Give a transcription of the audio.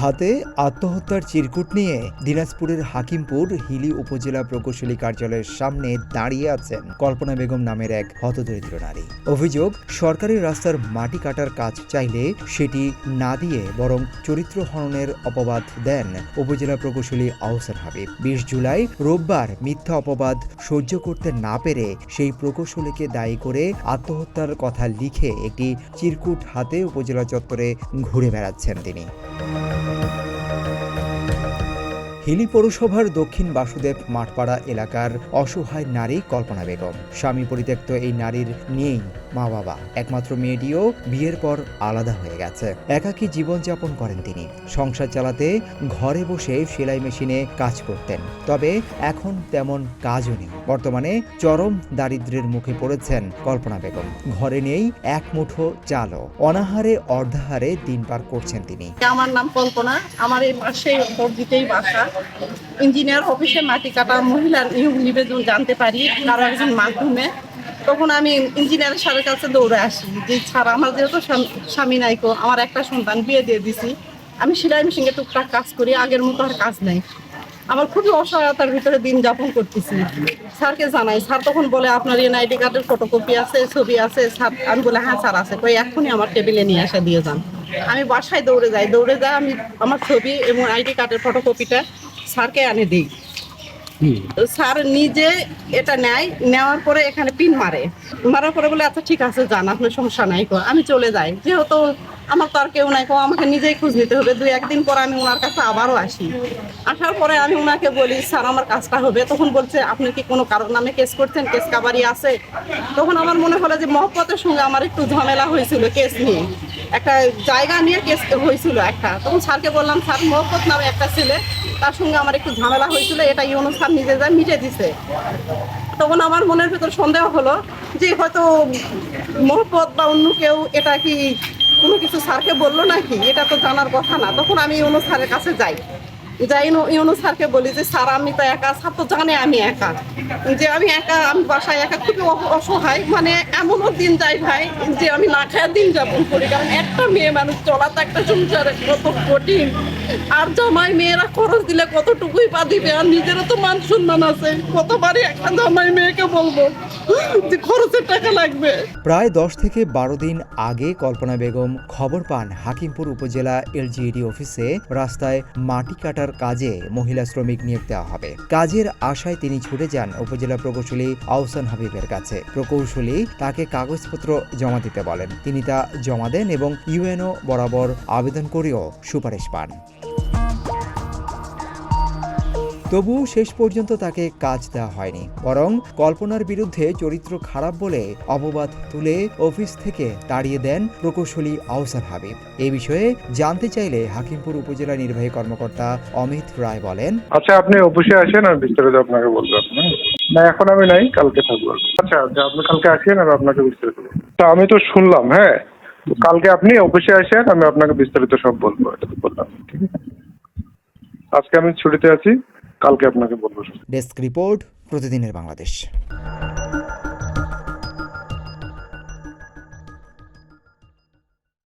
হাতে আত্মহত্যার চিরকুট নিয়ে দিনাজপুরের হাকিমপুর হিলি উপজেলা প্রকৌশলী কার্যালয়ের সামনে দাঁড়িয়ে আছেন কল্পনা বেগম নামের এক হতদরিদ্র নারী। অভিযোগ, সরকারি রাস্তার মাটি কাটার কাজ চাইলে সেটি না দিয়ে বরং চরিত্র হননের অপবাদ দেন উপজেলা প্রকৌশলী আহসান হাবিব। 20 জুলাই রোববার মিথ্যা অপবাদ সহ্য করতে না পেরে সেই প্রকৌশলীকে দায়ী করে আত্মহত্যার কথা লিখে একটি চিরকুট হাতে উপজেলা চত্বরে ঘুরে বেড়াচ্ছেন তিনি। হিলি পৌরসভার দক্ষিণ বাসুদেব মাঠপাড়া এলাকার অসহায় নারী কল্পনা বেগম। স্বামী পরিত্যক্ত এই নারীর নেই মা বাবা, একমাত্র মেয়েটিও বিয়ের পর আলাদা হয়ে গেছে। একাকী জীবনযাপন করেন তিনি। সংসার চালাতে ঘরে বসে সেলাই মেশিনে কাজ করতেন, তবে এখন তেমন কাজও নেই। বর্তমানে চরম দারিদ্র্যের মুখে পড়েছেন কল্পনা বেগম। ঘরে নেই এক মুঠো চালও। অনাহারে অর্ধাহারে দিন পার করছেন তিনি। আমার নাম কল্পনা, আমার এই পাশে দিতেই বাসা। ইঞ্জিনিয়ার অফিসে মাটি কাটা মহিলার নিয়োগ নিবেদন জানতে পারি কারো একজন মাধ্যমে। তখন আমি ইঞ্জিনিয়ারের স্যারের কাছে দৌড়ে আসি যে স্যার, আমার যেহেতু স্বামী নাইকো, আমার একটা সন্তান, বিয়ে দিয়ে দিছি, আমি সেলাই মেশিনে টুকটাক কাজ করি, আগের মতো আর কাজ নেই, আমার খুবই অসহায়তার ভিতরে দিন যাপন করতেছি। স্যারকে জানাই, স্যার তখন বলে আপনার এনআইডি কার্ডের ফটোকপি আছে, ছবি আছে? স্যার, আমি বলে হ্যাঁ স্যার আছে। কই এখনই আমার টেবিলে নিয়ে আসা দিয়ে যান। আমি বাসায় দৌড়ে যাই, আমি আমার ছবি এবং আইডি কার্ডের ফটোকপিটা স্যারকে আনে দিই। স্যার নিজে এটা নেওয়ার পরে এখানে পিন মারার পরে বলে আচ্ছা ঠিক আছে যান, আপনার সমস্যা নাই। আমি চলে যাই, যেহেতু আমার তো আর কেউ নাই, আমাকে নিজেই খোঁজ নিতে হবে। 2-1 দিন পর আমি ওনার কাছে আবারও আসি। আসার পরে আমি ওনাকে বলি স্যার আমার কাজটা হবে। তখন বলছে আপনি কি কোনো কারোর নামে কেস করছেন, কেস কাবারি আছে? তখন আমার মনে হলো যে মহব্বতের সঙ্গে আমার একটু ঝামেলা হয়েছিল, কেস নিয়ে একটা জায়গা নিয়ে কেস হয়েছিল একটা। তখন স্যারকে বললাম স্যার, মহব্বত নামে একটা ছেলে, তার সঙ্গে আমার একটু ঝামেলা হয়েছিল, এটা ইউনুস স্যার নিজে যায় মিটে দিছে। তখন আমার মনের ভেতর সন্দেহ হলো যে হয়তো মহব্বত বা অন্য কেউ এটা কি কোনো কিছু স্যারকে বললো নাকি, এটা তো জানার কথা না। তখন আমি ইউনুস স্যারের কাছে যাই ইউনুস স্যারকে বলি যে স্যার আমি তো একা, স্যার তো জানে আমি একা, আমি বাসায় একা, খুবই অসহায়। মানে এমনও দিন যায় ভাই যে আমি না খাওয়া দিন যাপন করি, কারণ একটা মেয়ে মানুষ চলা তো একটা সংসারে কত কঠিন। আর জামাই মেয়েরা খরচ দিলে কতটুকুই পা দিবে, আর নিজেরও তো মান সম্মান আছে। কতবারই একটা জামাই মেয়েকে বলবো যে খরচের টাকা লাগবে। প্রায় 10 থেকে 12 দিন আগে কল্পনা বেগম খবর পান হাকিমপুর উপজেলা এলজিইডি অফিসে রাস্তায় মাটি কাটার কাজে মহিলা শ্রমিক নিয়োগ দেওয়া হবে। কাজের আশায় তিনি ছুটে যান উপজেলা প্রকৌশলী আহসান হাবিবের কাছে। প্রকৌশলী তাকে কাগজপত্র জমা দিতে বলেন। তিনি তা জমা দেন এবং ইউএনও বরাবর আবেদন করেও সুপারিশ পান। তবুও শেষ পর্যন্ত তাকে কাজ দেওয়া হয়নি, বরং কল্পনার বিরুদ্ধে চরিত্র খারাপ বলে অপবাদ তুলে অফিস থেকে তাড়িয়ে দেন প্রকৌশলী আহসান হাবিব। এই বিষয়ে জানতে চাইলে হাকিমপুর উপজেলা নির্বাহী কর্মকর্তা অমিত রায় বলেন, আচ্ছা আপনি অফিসে আসেন, আর বিস্তারিত আপনাকে বলবো। না এখন আমি নাই, কালকে থাকবো। আচ্ছা আপনি কালকে আসেন আর আপনাকে বিস্তারিত বলবো। তা আমি তো শুনলাম, হ্যাঁ কালকে আপনি অফিসে আসেন, আমি আপনাকে বিস্তারিত সব বলবো। এটা তো বললাম, ঠিক আছে। আজকে আমি ছুটিতে আছি, কালকে আপনাকে বলবো। ডেস্ক রিপোর্ট, প্রতিদিনের বাংলাদেশ।